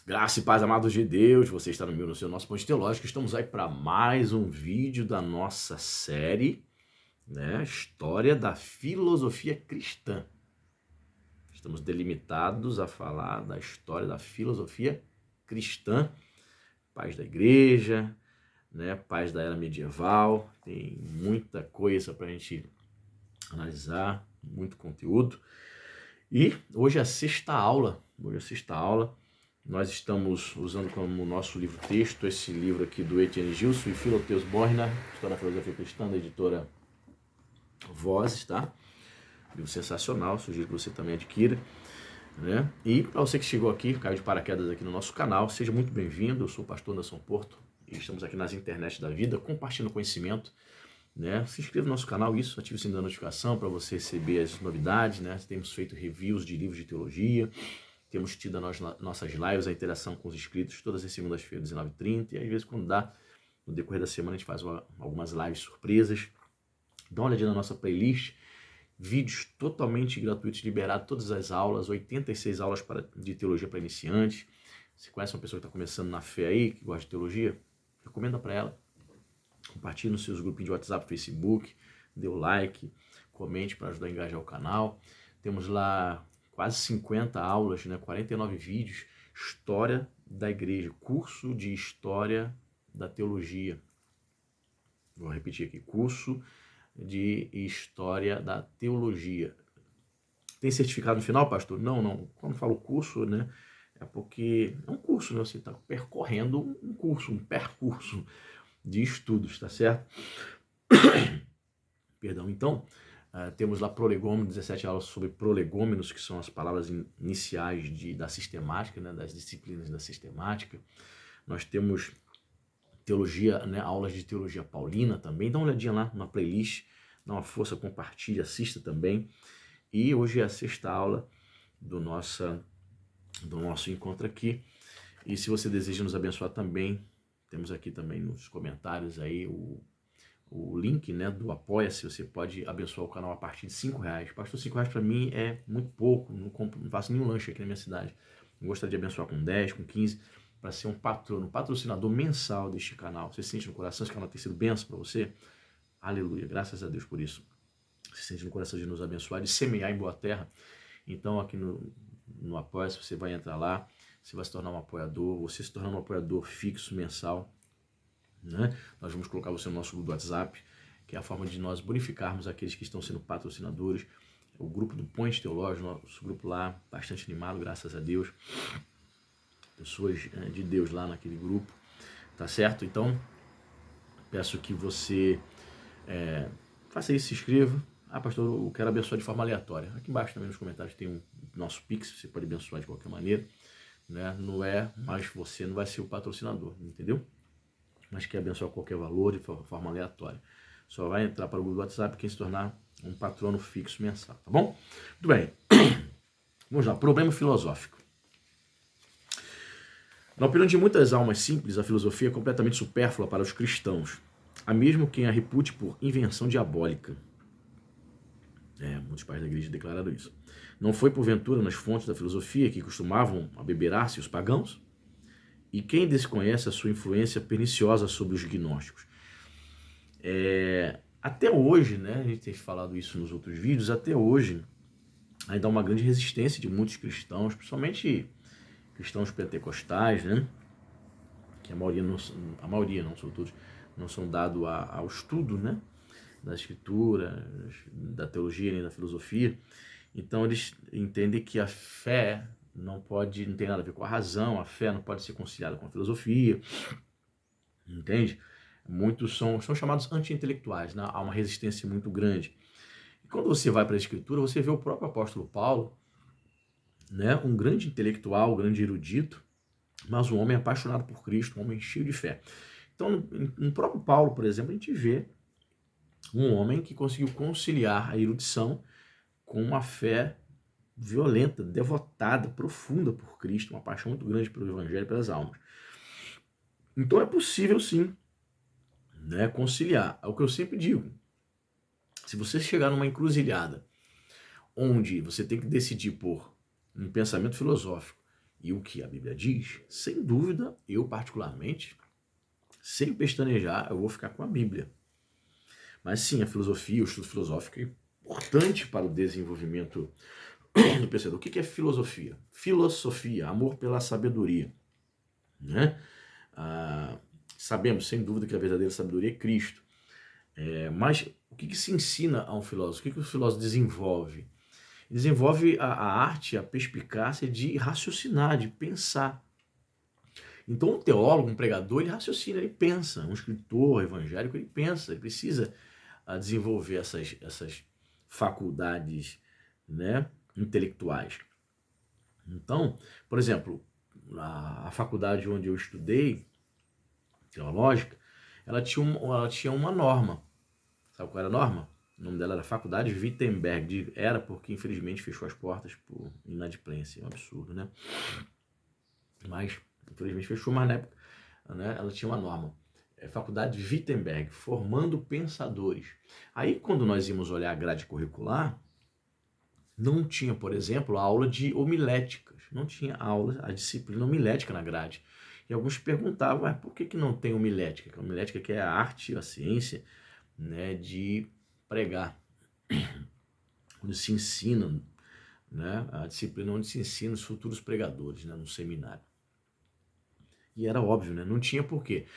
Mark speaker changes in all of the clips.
Speaker 1: Graça e paz, amados de Deus, você está no seu nosso Ponte Teológico. Estamos aí para mais um vídeo da nossa série, né? História da filosofia cristã. Estamos delimitados a falar da história da filosofia cristã, pais da igreja, né? Pais da era medieval. Tem muita coisa para a gente analisar, muito conteúdo. E hoje é a sexta aula. Nós estamos usando como nosso livro-texto esse livro aqui do Etienne Gilson e Philotheos Borner, História da Filosofia Cristã, da editora Vozes, tá? Livro sensacional, sugiro que você também adquira, né? E para você que chegou aqui, caiu de paraquedas aqui no nosso canal, seja muito bem-vindo. Eu sou o pastor Anderson Porto e estamos aqui nas internet da vida, compartilhando conhecimento, né? Se inscreva no nosso canal, ative o sininho da notificação para você receber as novidades, né? Temos feito reviews de livros de teologia. Temos tido nas nossas lives a interação com os inscritos todas as segundas-feiras, 19h30, e às vezes quando dá, no decorrer da semana, a gente faz algumas lives surpresas. Dá uma olhadinha na nossa playlist, vídeos totalmente gratuitos, liberados, todas as aulas, 86 aulas de teologia para iniciantes. Você conhece uma pessoa que está começando na fé aí, que gosta de teologia? Recomenda para ela. Compartilhe nos seus grupos de WhatsApp, Facebook, dê o like, comente para ajudar a engajar o canal. Temos lá quase 50 aulas, né? 49 vídeos, História da Igreja, curso de História da Teologia. Vou repetir aqui, curso de História da Teologia. Tem certificado no final, pastor? Não. Quando falo curso, né? É porque é um curso, né? Você está percorrendo um curso, um percurso de estudos, tá certo? Perdão, então... temos lá prolegômenos, 17 aulas sobre prolegômenos, que são as palavras iniciais da sistemática, né, das disciplinas da sistemática. Nós temos teologia, né, aulas de teologia paulina também. Dá uma olhadinha lá na playlist, dá uma força, compartilha, assista também. E hoje é a sexta aula do nosso encontro aqui. E se você deseja nos abençoar também, temos aqui também nos comentários aí o link, né, do Apoia-se. Você pode abençoar o canal a partir de R$5. Pastor, R$5 para mim é muito pouco, não faço nenhum lanche aqui na minha cidade. Eu gostaria de abençoar com 10, com 15, para ser um patrocinador mensal deste canal. Você sente no coração esse canal tem sido bênção para você? Aleluia, graças a Deus por isso. Você sente no coração de nos abençoar, de semear em boa terra. Então aqui no Apoia-se você vai entrar lá, você vai se tornar um apoiador, você se tornar um apoiador fixo, mensal, né? Nós vamos colocar você no nosso grupo do WhatsApp, que é a forma de nós bonificarmos aqueles que estão sendo patrocinadores. O grupo do Ponte Teológico, nosso grupo lá, bastante animado, graças a Deus. Pessoas de Deus lá naquele grupo, tá certo? Então, peço que você faça isso, se inscreva. Ah, pastor, eu quero abençoar de forma aleatória. Aqui embaixo também nos comentários tem o nosso Pix, você pode abençoar de qualquer maneira, né? Não é, mas você não vai ser o patrocinador, entendeu? Mas quer abençoar qualquer valor de forma aleatória. Só vai entrar para o grupo do WhatsApp quem se tornar um patrono fixo mensal, tá bom? Muito bem. Vamos lá, problema filosófico. Na opinião de muitas almas simples, a filosofia é completamente supérflua para os cristãos. Há mesmo quem a repute por invenção diabólica. Muitos pais da igreja declararam isso. Não foi porventura nas fontes da filosofia que costumavam abeberar-se os pagãos? E quem desconhece a sua influência perniciosa sobre os gnósticos? Até hoje, né, a gente tem falado isso nos outros vídeos, até hoje ainda há uma grande resistência de muitos cristãos, principalmente cristãos pentecostais, né, que a maioria não são todos, não são dados ao estudo, né, da escritura, da teologia nem da filosofia. Então eles entendem que a fé não tem nada a ver com a razão, a fé não pode ser conciliada com a filosofia, entende? Muitos são chamados anti-intelectuais, né? Há uma resistência muito grande. E quando você vai para a Escritura, você vê o próprio apóstolo Paulo, né? Um grande intelectual, um grande erudito, mas um homem apaixonado por Cristo, um homem cheio de fé. Então, no próprio Paulo, por exemplo, a gente vê um homem que conseguiu conciliar a erudição com uma fé violenta, devotada, profunda por Cristo, uma paixão muito grande pelo Evangelho e pelas almas. Então é possível sim, né, conciliar. É o que eu sempre digo. Se você chegar numa encruzilhada onde você tem que decidir por um pensamento filosófico e o que a Bíblia diz, sem dúvida, eu particularmente, sem pestanejar, eu vou ficar com a Bíblia. Mas sim, a filosofia, o estudo filosófico é importante para o desenvolvimento do pensador. O que é filosofia? Filosofia, amor pela sabedoria, né? Sabemos, sem dúvida, que a verdadeira sabedoria é Cristo. Mas o que se ensina a um filósofo? O que o filósofo desenvolve? Desenvolve a arte, a perspicácia de raciocinar, de pensar. Então, um teólogo, um pregador, ele raciocina, ele pensa. Um escritor evangélico, ele pensa, ele precisa desenvolver essas faculdades, né, intelectuais. Então, por exemplo, a faculdade onde eu estudei, teológica, ela tinha uma norma. Sabe qual era a norma? O nome dela era Faculdade Wittenberg. Era porque, infelizmente, fechou as portas por inadimplência. É um absurdo, né? Mas, infelizmente, fechou, mas na época, né, ela tinha uma norma. Faculdade Wittenberg, formando pensadores. Aí, quando nós íamos olhar a grade curricular, não tinha, por exemplo, a aula de homiléticas. Não tinha aula, a disciplina homilética na grade. E alguns perguntavam, por que não tem homilética? A homilética que é a arte, a ciência, né, de pregar, onde se ensina, né, a disciplina onde se ensina os futuros pregadores, né, no seminário. E era óbvio, né, não tinha porquê.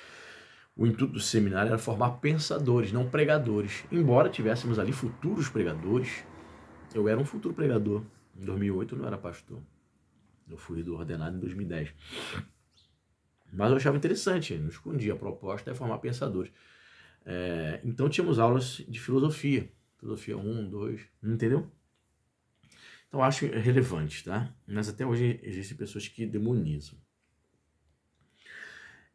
Speaker 1: O intuito do seminário era formar pensadores, não pregadores. Embora tivéssemos ali futuros pregadores, eu era um futuro pregador. Em 2008 eu não era pastor. Eu fui ordenado em 2010. Mas eu achava interessante, não escondia. A proposta é formar pensadores. Então tínhamos aulas de filosofia. Filosofia 1, 2, entendeu? Então acho relevante, tá? Mas até hoje existem pessoas que demonizam.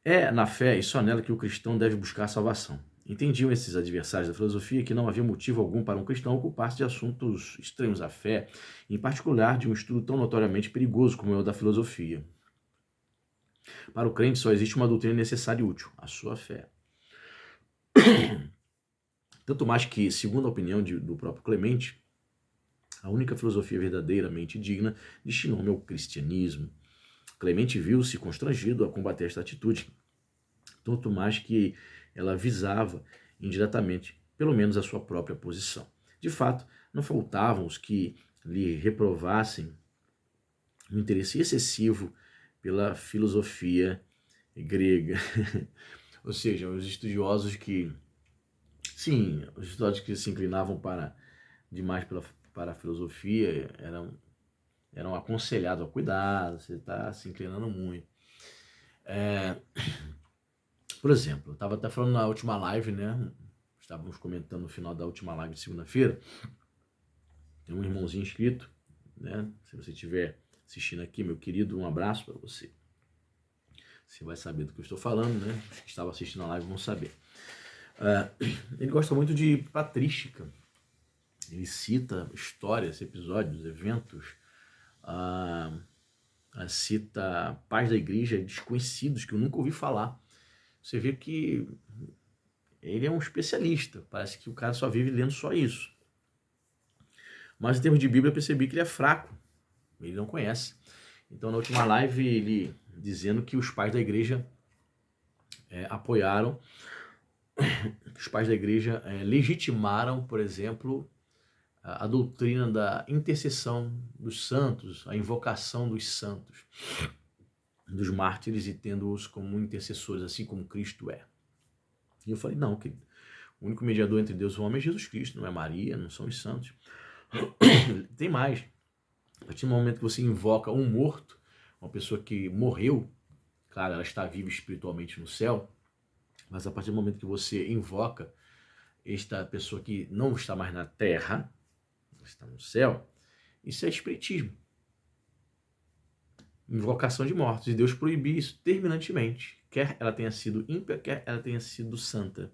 Speaker 1: É na fé e só nela que o cristão deve buscar a salvação. Entendiam esses adversários da filosofia que não havia motivo algum para um cristão ocupar-se de assuntos estranhos à fé, em particular de um estudo tão notoriamente perigoso como é o da filosofia. Para o crente só existe uma doutrina necessária e útil, a sua fé. Tanto mais que, segundo a opinião do próprio Clemente, a única filosofia verdadeiramente digna destinou-me ao cristianismo. Clemente viu-se constrangido a combater esta atitude, tanto mais que ela visava indiretamente, pelo menos, a sua própria posição. De fato, não faltavam os que lhe reprovassem um interesse excessivo pela filosofia grega. Ou seja, os estudiosos que, sim, os estudiosos que se inclinavam demais para a filosofia eram aconselhados a cuidado, você está se inclinando muito. Por exemplo, eu estava até falando na última live, né? Estávamos comentando no final da última live de segunda-feira. Tem um irmãozinho inscrito, né? Se você estiver assistindo aqui, meu querido, um abraço para você. Você vai saber do que eu estou falando, né? Os que estavam assistindo a live vão saber. Ele gosta muito de patrística. Ele cita histórias, episódios, eventos, cita pais da igreja desconhecidos que eu nunca ouvi falar. Você vê que ele é um especialista. Parece que o cara só vive lendo só isso. Mas em termos de Bíblia eu percebi que ele é fraco. Ele não conhece. Então na última live ele dizendo que os pais da igreja apoiaram, os pais da igreja legitimaram, por exemplo, a doutrina da intercessão dos santos, a invocação dos santos, dos mártires, e tendo-os como intercessores, assim como Cristo é. E eu falei, não, querido, o único mediador entre Deus e o homem é Jesus Cristo, não é Maria, não são os santos. Tem mais. A partir do momento que você invoca um morto, uma pessoa que morreu, claro, ela está viva espiritualmente no céu, mas a partir do momento que você invoca esta pessoa que não está mais na terra, está no céu, isso é espiritismo. Invocação de mortos. E Deus proibiu isso terminantemente. Quer ela tenha sido ímpia, quer ela tenha sido santa.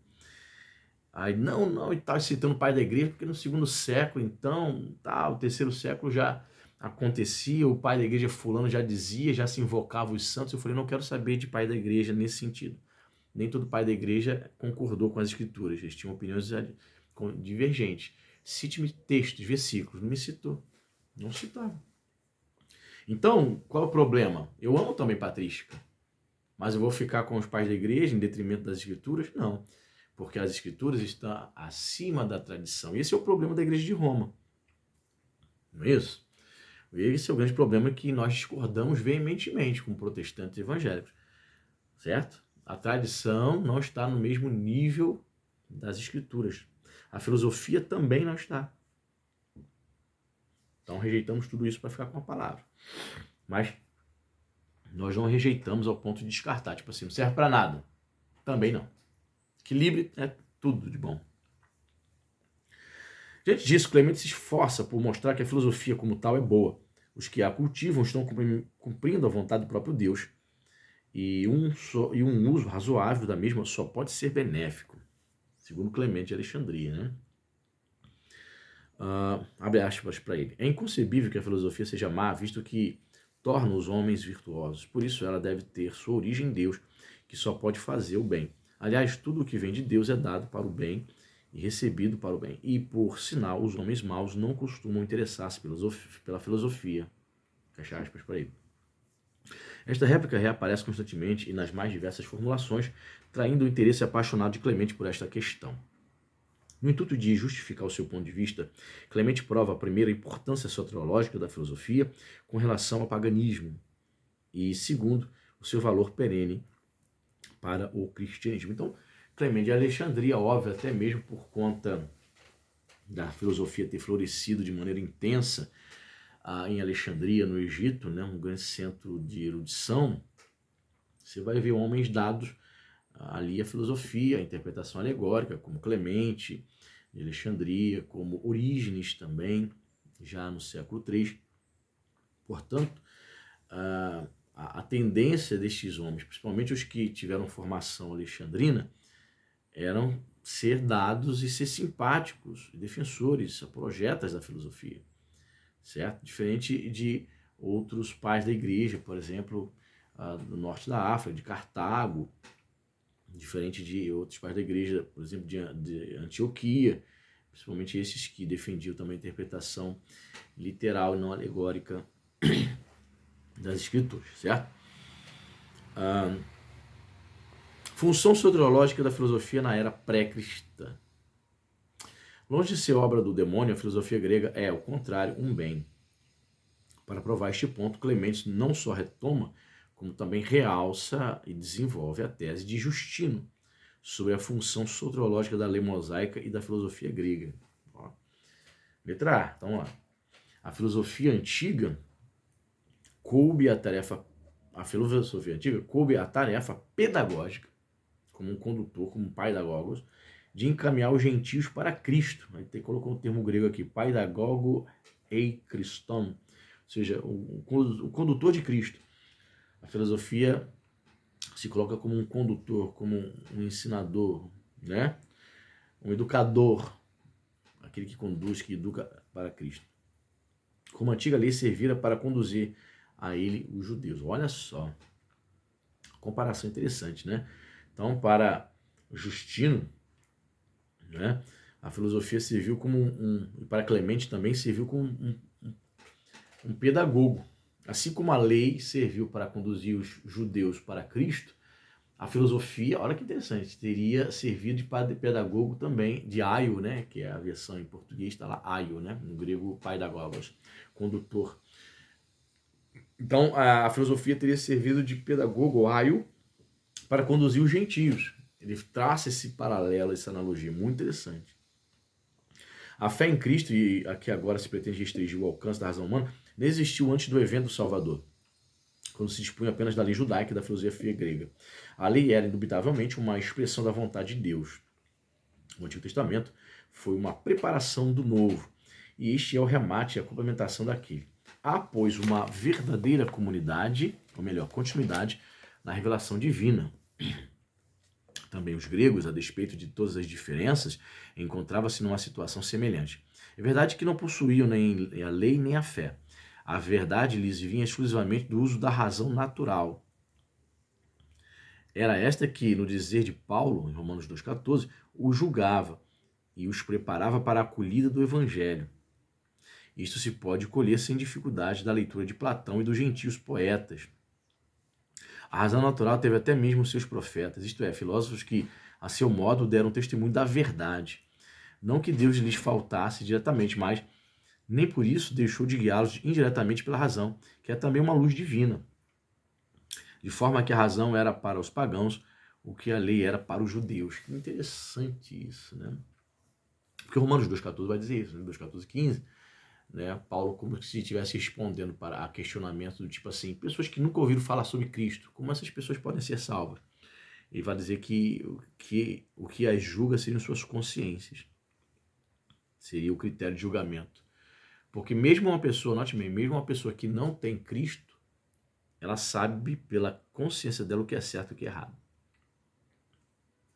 Speaker 1: Aí, não, e tal, citando o pai da igreja, porque no segundo século, então, o terceiro século já acontecia, o pai da igreja fulano já dizia, já se invocava os santos. Eu falei, não quero saber de pai da igreja nesse sentido. Nem todo pai da igreja concordou com as escrituras, eles tinham opiniões divergentes. Cite-me textos, versículos. Não me citou. Não citava. Então, qual é o problema? Eu amo também patrística, mas eu vou ficar com os pais da igreja em detrimento das escrituras? Não, porque as escrituras estão acima da tradição. Esse é o problema da igreja de Roma, não é isso? Esse é o grande problema, que nós discordamos veementemente com protestantes evangélicos, certo? A tradição não está no mesmo nível das escrituras. A filosofia também não está. Então rejeitamos tudo isso para ficar com a palavra. Mas nós não rejeitamos ao ponto de descartar. Tipo assim, não serve para nada. Também não. Equilíbrio é tudo de bom. Diante disso, Clemente se esforça por mostrar que a filosofia como tal é boa. Os que a cultivam estão cumprindo a vontade do próprio Deus. E um uso razoável da mesma só pode ser benéfico, segundo Clemente de Alexandria, né? Abre aspas para ele. É inconcebível que a filosofia seja má, visto que torna os homens virtuosos. Por isso ela deve ter sua origem em Deus, que só pode fazer o bem. Aliás, tudo o que vem de Deus é dado para o bem e recebido para o bem. E, por sinal, os homens maus não costumam interessar-se pela filosofia. Fecha aspas para ele. Esta réplica reaparece constantemente e nas mais diversas formulações, traindo o interesse apaixonado de Clemente por esta questão. No intuito de justificar o seu ponto de vista, Clemente prova a primeira importância soteriológica da filosofia com relação ao paganismo e, segundo, o seu valor perene para o cristianismo. Então, Clemente de Alexandria, óbvio, até mesmo por conta da filosofia ter florescido de maneira intensa em Alexandria, no Egito, né, um grande centro de erudição, você vai ver homens dados ali à filosofia, à interpretação alegórica, como Clemente de Alexandria, como Orígenes também, já no século III. Portanto, a tendência destes homens, principalmente os que tiveram formação alexandrina, eram ser dados e ser simpáticos, defensores, projetas da filosofia, certo? Diferente de outros pais da igreja, por exemplo, do norte da África, de Cartago, diferente de outros pais da igreja, por exemplo, de Antioquia, principalmente esses que defendiam também a interpretação literal e não alegórica das escrituras, certo? Função soteriológica da filosofia na era pré-cristã. Longe de ser obra do demônio, a filosofia grega é, ao contrário, um bem. Para provar este ponto, Clemente não só retoma, como também realça e desenvolve a tese de Justino sobre a função soteriológica da lei mosaica e da filosofia grega. Letra A, então lá. A filosofia antiga coube a tarefa pedagógica, como um condutor, como um pedagogos, de encaminhar os gentios para Cristo. Aí colocou o termo grego aqui, pedagogo ei Christon, ou seja, o condutor de Cristo. A filosofia se coloca como um condutor, como um ensinador, né? Um educador, aquele que conduz, que educa para Cristo. Como a antiga lei servira para conduzir a ele os judeus. Olha só, comparação interessante, né? Então, para Justino, né, a filosofia serviu como e para Clemente também serviu como um pedagogo. Assim como a lei serviu para conduzir os judeus para Cristo, a filosofia, olha que interessante, teria servido de pedagogo também, de aio, né, que é a versão em português, está lá aio, né, no grego paidagogos, condutor. Então, a filosofia teria servido de pedagogo, aio, para conduzir os gentios. Ele traça esse paralelo, essa analogia, muito interessante. A fé em Cristo, e aqui agora se pretende restringir o alcance da razão humana, não existiu antes do evento do Salvador, quando se dispunha apenas da lei judaica e da filosofia grega. A lei era, indubitavelmente, uma expressão da vontade de Deus. O Antigo Testamento foi uma preparação do Novo, e este é o remate e a complementação daquele. Há, pois, uma verdadeira comunidade, ou melhor, continuidade, na revelação divina. Também os gregos, a despeito de todas as diferenças, encontravam-se numa situação semelhante. É verdade que não possuíam nem a lei nem a fé. A verdade lhes vinha exclusivamente do uso da razão natural. Era esta que, no dizer de Paulo, em Romanos 2,14, os julgava e os preparava para a acolhida do Evangelho. Isto se pode colher sem dificuldade da leitura de Platão e dos gentios poetas. A razão natural teve até mesmo seus profetas, isto é, filósofos que, a seu modo, deram testemunho da verdade. Não que Deus lhes faltasse diretamente, mas nem por isso deixou de guiá-los indiretamente pela razão, que é também uma luz divina. De forma que a razão era para os pagãos o que a lei era para os judeus. Que interessante isso, né? Porque Romanos 2,14 vai dizer isso, né? 2,14, 15, né? Paulo como se estivesse respondendo para questionamento do tipo assim, pessoas que nunca ouviram falar sobre Cristo, como essas pessoas podem ser salvas? Ele vai dizer que o que as julga seriam suas consciências. Seria o critério de julgamento. Porque mesmo uma pessoa, note bem, mesmo uma pessoa que não tem Cristo, ela sabe pela consciência dela o que é certo e o que é errado.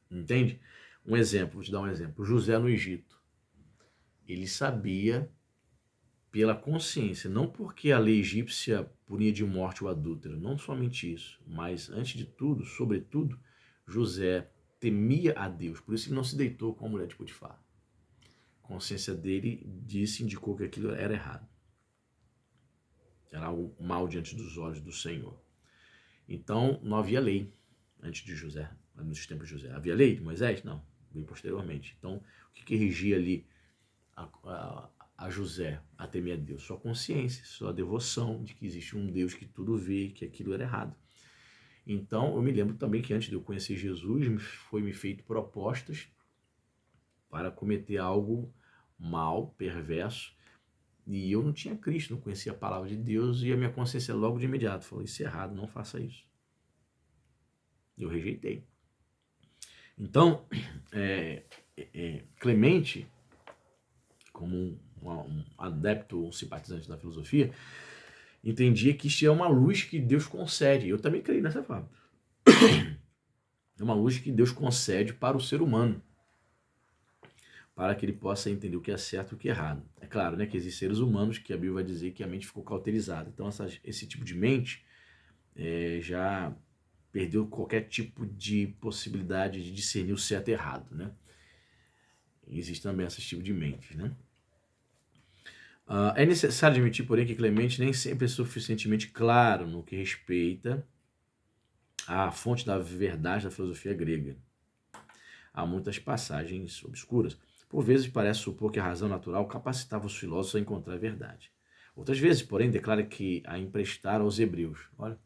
Speaker 1: Entende? Um exemplo, vou te dar um exemplo. José no Egito. Ele sabia pela consciência, não porque a lei egípcia punia de morte o adúltero, não somente isso, mas antes de tudo, sobretudo, José temia a Deus, por isso ele não se deitou com a mulher de Potifar. A consciência dele indicou que aquilo era errado. Era algo mal diante dos olhos do Senhor. Então, não havia lei antes de José, nos tempos de José. Havia lei de Moisés? Não, veio posteriormente. Então, o que regia ali a José a temer a Deus? Sua consciência, sua devoção de que existe um Deus que tudo vê, que aquilo era errado. Então, eu me lembro também que antes de eu conhecer Jesus, me feito propostas para cometer algo mal, perverso, e eu não tinha Cristo, não conhecia a palavra de Deus, e a minha consciência logo de imediato falou, isso é errado, não faça isso. Eu rejeitei. Então, Clemente, como um adepto, um simpatizante da filosofia, entendia que isto é uma luz que Deus concede. Eu também creio nessa forma. É uma luz que Deus concede para o ser humano, para que ele possa entender o que é certo e o que é errado. É claro, né, que existem seres humanos que a Bíblia vai dizer que a mente ficou cauterizada. Então, esse tipo de mente já perdeu qualquer tipo de possibilidade de discernir o certo e errado, né? Existe também esse tipo de mente, né? É necessário admitir, porém, que Clemente nem sempre é suficientemente claro no que respeita à fonte da verdade da filosofia grega. Há muitas passagens obscuras. Por vezes parece supor que a razão natural capacitava os filósofos a encontrar a verdade. Outras vezes, porém, declara que a emprestaram aos hebreus. Olha.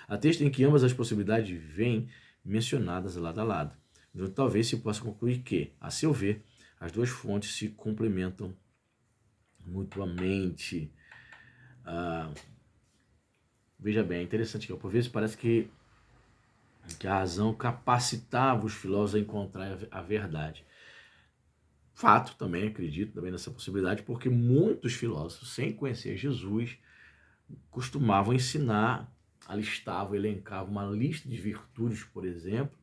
Speaker 1: Há texto em que ambas as possibilidades vêm mencionadas lado a lado. Então, talvez se possa concluir que, a seu ver, as duas fontes se complementam mutuamente. Veja bem, é interessante que por vezes parece que a razão capacitava os filósofos a encontrar a verdade. Fato também, acredito também nessa possibilidade, porque muitos filósofos, sem conhecer Jesus, costumavam ensinar, alistavam, elencavam uma lista de virtudes, por exemplo,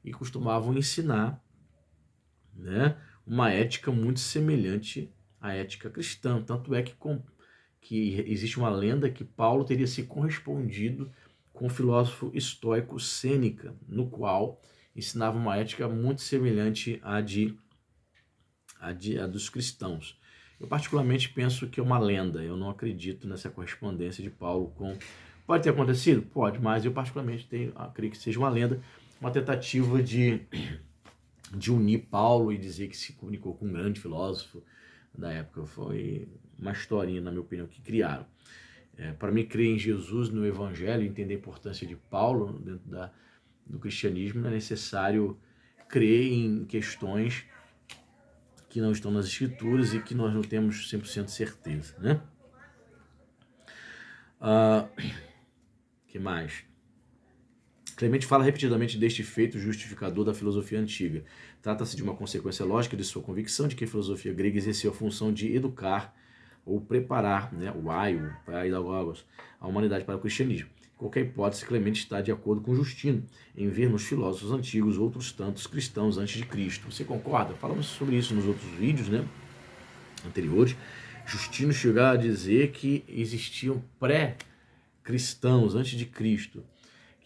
Speaker 1: e costumavam ensinar, né, uma ética muito semelhante à ética cristã. Tanto é que existe uma lenda que Paulo teria se correspondido com o filósofo estoico Sêneca, no qual ensinava uma ética muito semelhante à dos cristãos. Eu particularmente penso que é uma lenda, eu não acredito nessa correspondência de Paulo com... Pode ter acontecido? Pode, mas eu particularmente creio que seja uma lenda, uma tentativa de unir Paulo e dizer que se comunicou com um grande filósofo da época. Foi uma historinha, na minha opinião, que criaram. Para mim, crer em Jesus, no Evangelho, entender a importância de Paulo dentro do cristianismo, é necessário crer em questões que não estão nas Escrituras e que nós não temos 100% certeza, né? Que mais? Clemente fala repetidamente deste feito justificador da filosofia antiga. Trata-se de uma consequência lógica de sua convicção de que a filosofia grega exerceu a função de educar ou preparar, né, o aidagogos, a humanidade para o cristianismo. Em qualquer hipótese, Clemente está de acordo com Justino em ver nos filósofos antigos outros tantos cristãos antes de Cristo. Você concorda? Falamos sobre isso nos outros vídeos, né, anteriores. Justino chegou a dizer que existiam pré-cristãos antes de Cristo,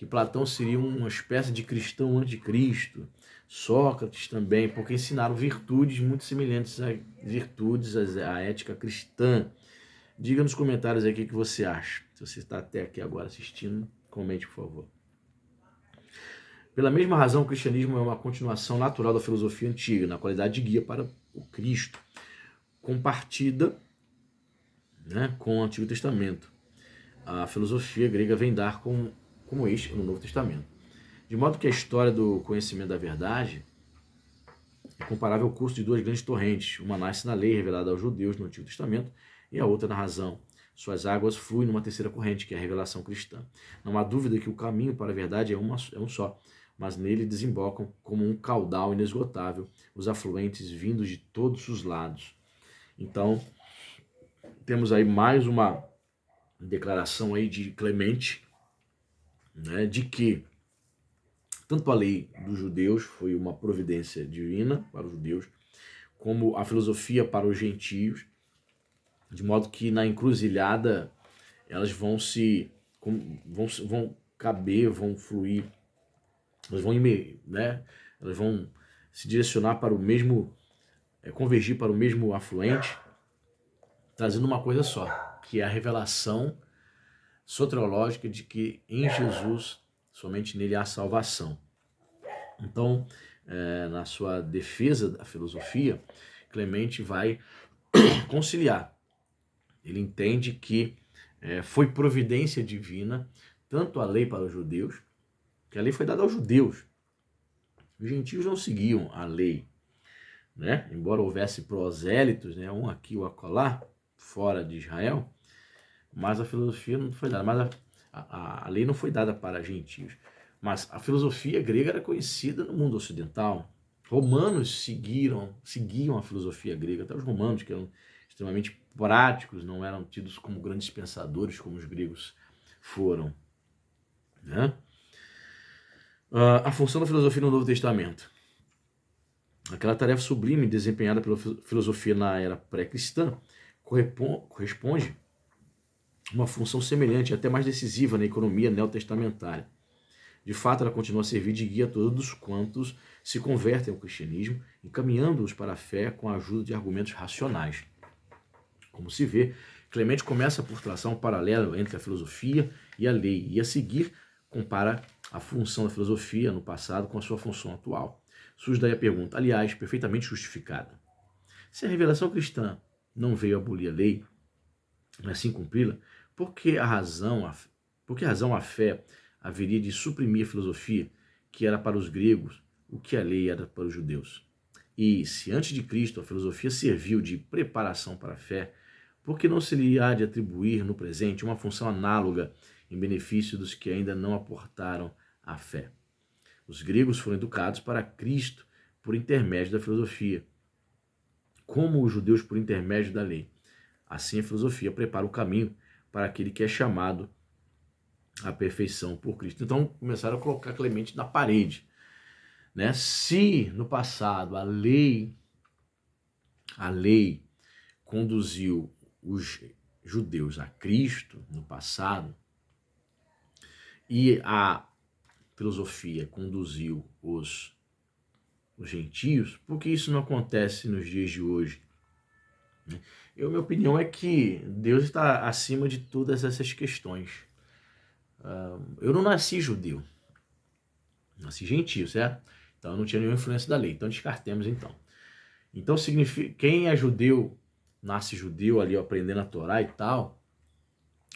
Speaker 1: que Platão seria uma espécie de cristão anticristo, Sócrates também, porque ensinaram virtudes muito semelhantes a virtudes, à ética cristã. Diga nos comentários aí o que você acha. Se você está até aqui agora assistindo, comente, por favor. Pela mesma razão, o cristianismo é uma continuação natural da filosofia antiga, na qualidade de guia para o Cristo, compartida, né, com o Antigo Testamento. A filosofia grega vem dar como este no Novo Testamento. De modo que a história do conhecimento da verdade é comparável ao curso de duas grandes torrentes. Uma nasce na lei revelada aos judeus no Antigo Testamento e a outra na razão. Suas águas fluem numa terceira corrente, que é a revelação cristã. Não há dúvida que o caminho para a verdade é um só, mas nele desembocam como um caudal inesgotável os afluentes vindos de todos os lados. Então, temos aí mais uma declaração aí de Clemente, né, de que tanto a lei dos judeus foi uma providência divina para os judeus, como a filosofia para os gentios, de modo que na encruzilhada elas vão caber, vão fluir, elas vão se direcionar para o mesmo, convergir para o mesmo afluente, trazendo uma coisa só, que é a revelação soteriológica de que em Jesus, somente nele há salvação. Então, na sua defesa da filosofia, Clemente vai conciliar. Ele entende que foi providência divina, tanto a lei para os judeus, que a lei foi dada aos judeus. Os gentios não seguiam a lei, né? Embora houvesse prosélitos, né? Um aqui ou acolá, fora de Israel, mas a filosofia não foi dada, mas a lei não foi dada para gentios. Mas a filosofia grega era conhecida no mundo ocidental. Romanos seguiam a filosofia grega, até os romanos, que eram extremamente práticos, não eram tidos como grandes pensadores, como os gregos foram, né? A função da filosofia no Novo Testamento. Aquela tarefa sublime desempenhada pela filosofia na era pré-cristã corresponde a uma função semelhante, até mais decisiva, na economia neotestamentária. De fato, ela continua a servir de guia a todos quantos se convertem ao cristianismo, encaminhando-os para a fé com a ajuda de argumentos racionais. Como se vê, Clemente começa por traçar um paralelo entre a filosofia e a lei, e a seguir compara a função da filosofia no passado com a sua função atual. Surge daí a pergunta, aliás, perfeitamente justificada. Se a revelação cristã não veio abolir a lei, mas sim cumpri-la, por que razão a fé haveria de suprimir a filosofia, que era para os gregos o que a lei era para os judeus? E se antes de Cristo a filosofia serviu de preparação para a fé, por que não se lhe há de atribuir no presente uma função análoga em benefício dos que ainda não aportaram a fé? Os gregos foram educados para Cristo por intermédio da filosofia, como os judeus por intermédio da lei. Assim a filosofia prepara o caminho para aquele que é chamado à perfeição por Cristo. Então começaram a colocar Clemente na parede, né? Se no passado a lei conduziu os judeus a Cristo no passado e a filosofia conduziu os gentios, por que isso não acontece nos dias de hoje? Minha opinião é que Deus está acima de todas essas questões. Eu não nasci judeu, nasci gentio, certo? Então eu não tinha nenhuma influência da lei, então descartemos então. Então significa, quem é judeu, nasce judeu ali aprendendo a Torá e tal,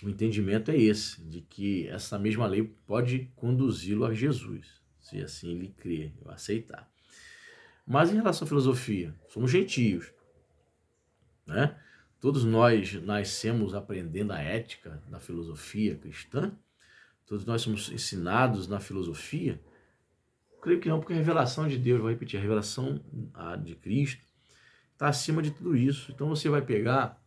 Speaker 1: o entendimento é esse, de que essa mesma lei pode conduzi-lo a Jesus, se assim ele crer, eu aceitar. Mas em relação à filosofia, somos gentios, né? Todos nós nascemos aprendendo a ética da filosofia cristã, todos nós somos ensinados na filosofia. Creio que não, porque a revelação de Deus, vou repetir, a revelação de Cristo está acima de tudo isso. Então você vai pegar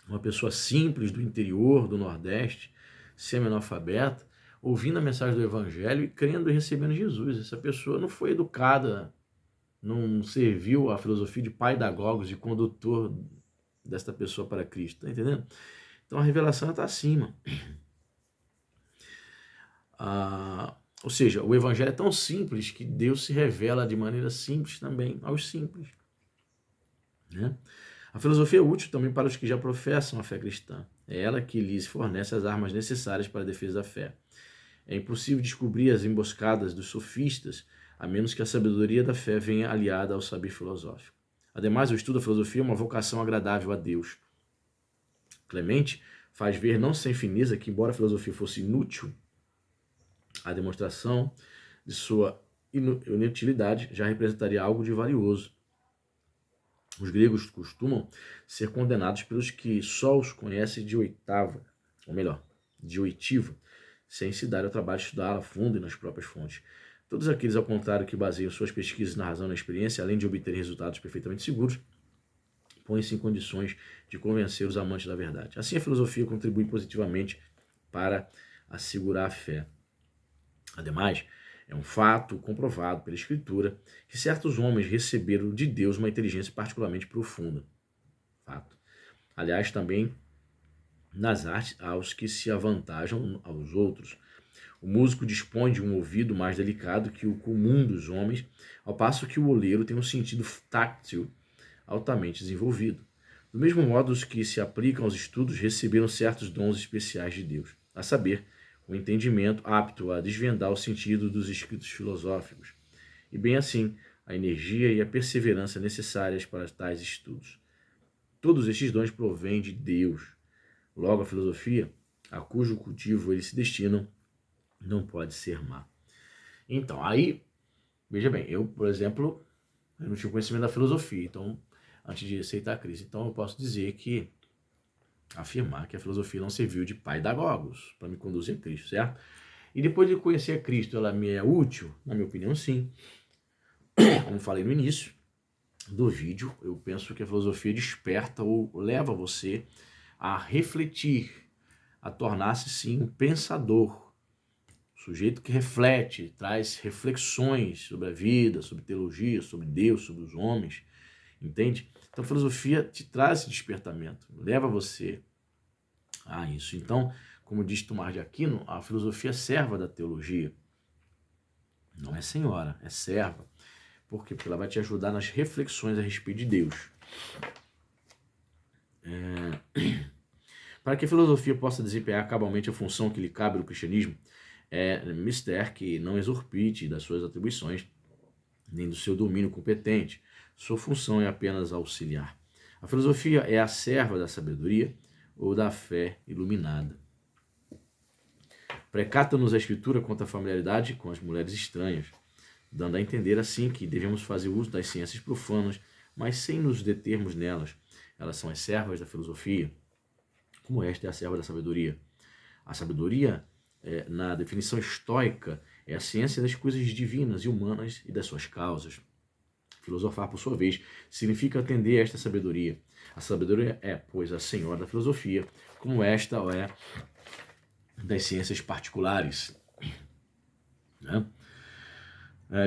Speaker 1: uma pessoa simples do interior, do Nordeste, semi-analfabeta, ouvindo a mensagem do Evangelho e crendo e recebendo Jesus. Essa pessoa não foi educada, não serviu a filosofia de pedagogos, de condutor desta pessoa para Cristo, tá entendendo? Então a revelação está acima. Ou seja, o evangelho é tão simples que Deus se revela de maneira simples também aos simples, né? A filosofia é útil também para os que já professam a fé cristã. É ela que lhes fornece as armas necessárias para a defesa da fé. É impossível descobrir as emboscadas dos sofistas, a menos que a sabedoria da fé venha aliada ao saber filosófico. Ademais, o estudo da filosofia é uma vocação agradável a Deus. Clemente faz ver, não sem fineza, que embora a filosofia fosse inútil, a demonstração de sua inutilidade já representaria algo de valioso. Os gregos costumam ser condenados pelos que só os conhecem de oitava, ou melhor, de oitiva, sem se dar ao trabalho de estudar a fundo e nas próprias fontes. Todos aqueles, ao contrário, que baseiam suas pesquisas na razão e na experiência, além de obter resultados perfeitamente seguros, põem-se em condições de convencer os amantes da verdade. Assim, a filosofia contribui positivamente para assegurar a fé. Ademais, é um fato comprovado pela Escritura que certos homens receberam de Deus uma inteligência particularmente profunda. Fato. Aliás, também nas artes aos que se avantajam aos outros. O músico dispõe de um ouvido mais delicado que o comum dos homens, ao passo que o oleiro tem um sentido táctil altamente desenvolvido. Do mesmo modo, os que se aplicam aos estudos receberam certos dons especiais de Deus, a saber, o entendimento apto a desvendar o sentido dos escritos filosóficos, e bem assim, a energia e a perseverança necessárias para tais estudos. Todos estes dons provêm de Deus. Logo, a filosofia, a cujo cultivo eles se destinam, não pode ser má. Então, aí, veja bem, eu, por exemplo, eu não tinha conhecimento da filosofia, então, antes de aceitar a Cristo, então eu posso dizer que, afirmar que a filosofia não serviu de pedagogos para me conduzir a Cristo, certo? E depois de conhecer a Cristo, ela me é útil? Na minha opinião, sim. Como falei no início do vídeo, eu penso que a filosofia desperta ou leva você a refletir, a tornar-se, sim, um pensador, sujeito que reflete, traz reflexões sobre a vida, sobre teologia, sobre Deus, sobre os homens, entende? Então a filosofia te traz esse despertamento, leva você a isso. Então, como diz Tomás de Aquino, a filosofia é serva da teologia. Não é senhora, é serva. Por quê? Porque ela vai te ajudar nas reflexões a respeito de Deus. Para que a filosofia possa desempenhar cabalmente a função que lhe cabe no cristianismo, é mister que não exorpite das suas atribuições, nem do seu domínio competente. Sua função é apenas auxiliar. A filosofia é a serva da sabedoria ou da fé iluminada. Precata-nos a Escritura quanto à familiaridade com as mulheres estranhas, dando a entender assim que devemos fazer uso das ciências profanas, mas sem nos determos nelas. Elas são as servas da filosofia, como esta é a serva da sabedoria. A sabedoria, na definição estoica, é a ciência das coisas divinas e humanas e das suas causas. Filosofar, por sua vez, significa atender a esta sabedoria. A sabedoria é, pois, a senhora da filosofia, como esta é das ciências particulares. Né?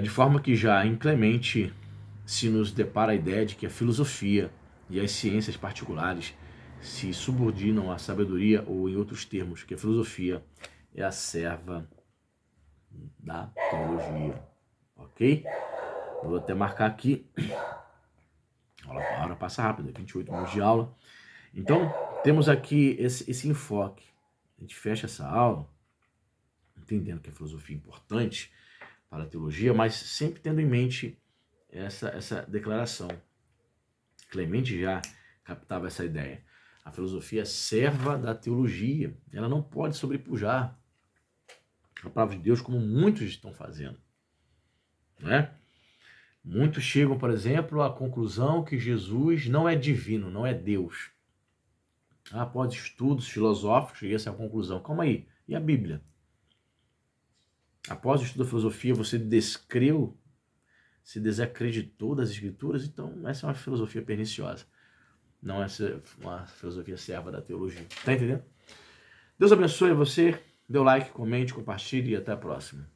Speaker 1: De forma que já em Clemente se nos depara a ideia de que a filosofia e as ciências particulares se subordinam à sabedoria, ou em outros termos, que a filosofia é a serva da teologia. Ok? Vou até marcar aqui. A hora passa rápido, 28 minutos de aula. Então, temos aqui esse enfoque. A gente fecha essa aula entendendo que a filosofia é importante para a teologia, mas sempre tendo em mente essa declaração. Clemente já captava essa ideia. A filosofia é serva da teologia. Ela não pode sobrepujar a palavra de Deus, como muitos estão fazendo. Né? Muitos chegam, por exemplo, à conclusão que Jesus não é divino, não é Deus. Após estudos filosóficos, cheguei a essa conclusão. Calma aí, e a Bíblia? Após o estudo da filosofia, você descreu, se desacreditou das Escrituras? Então, essa é uma filosofia perniciosa. Não é uma filosofia serva da teologia. Tá entendendo? Deus abençoe você. Dê o like, comente, compartilhe e até a próxima.